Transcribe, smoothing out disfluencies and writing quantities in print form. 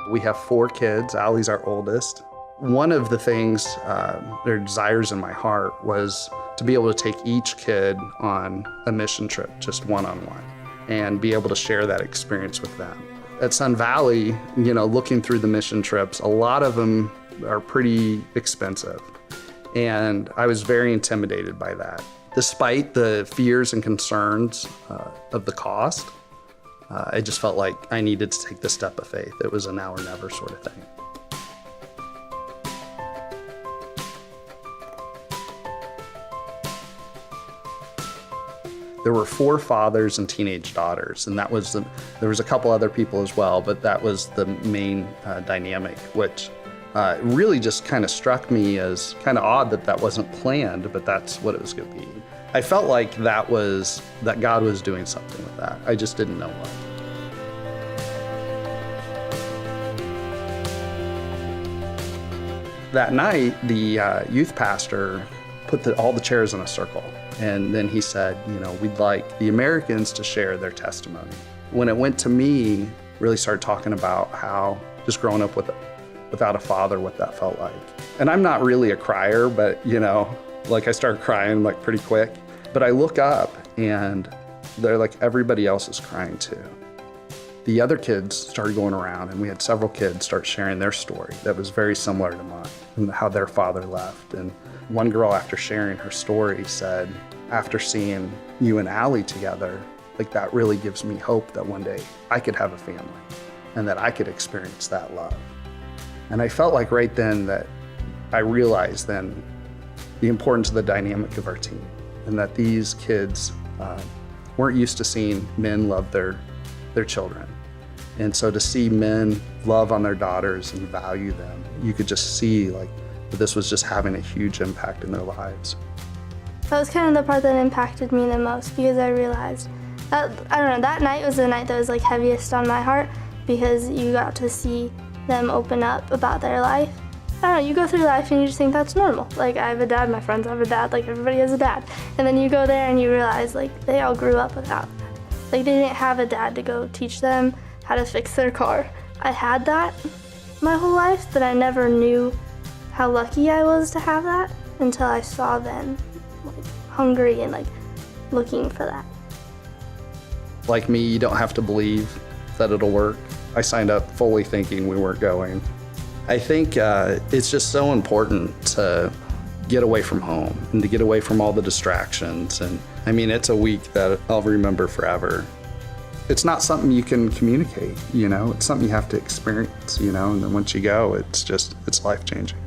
We have 4 kids. Allie's our oldest. One of the things, their desires in my heart was to be able to take each kid on a mission trip, just one-on-one, and be able to share that experience with them. At Sun Valley, looking through the mission trips, a lot of them are pretty expensive. And I was very intimidated by that. Despite the fears and concerns of the cost, I just felt like I needed to take the step of faith. It was a now or never sort of thing. There were 4 fathers and teenage daughters, and there was a couple other people as well, but that was the main dynamic, which really just kind of struck me as kind of odd that wasn't planned, but that's what it was going to be. I felt like that God was doing something with that. I just didn't know what. That night, the youth pastor put all the chairs in a circle. And then he said, we'd like the Americans to share their testimony. When it went to me, really started talking about how just growing up without a father, what that felt like. And I'm not really a crier, but I started crying pretty quick. But I look up and they're like, everybody else is crying too. The other kids started going around, and we had several kids start sharing their story that was very similar to mine, and how their father left. And one girl, after sharing her story, said, after seeing you and Allie together, that really gives me hope that one day I could have a family and that I could experience that love. And I felt like right then that I realized then the importance of the dynamic of our team, and that these kids weren't used to seeing men love their children. And so to see men love on their daughters and value them, you could just see that this was just having a huge impact in their lives. That was kind of the part that impacted me the most, because I realized that, that night was the night that was heaviest on my heart, because you got to see them open up about their life. You go through life and you just think that's normal. I have a dad, my friends have a dad, everybody has a dad. And then you go there and you realize they all grew up without that. They didn't have a dad to go teach them how to fix their car. I had that my whole life, but I never knew how lucky I was to have that until I saw them hungry and looking for that. Like me, you don't have to believe that it'll work. I signed up fully thinking we weren't going. I think it's just so important to get away from home and to get away from all the distractions. And it's a week that I'll remember forever. It's not something you can communicate, it's something you have to experience, and then once you go, it's life-changing.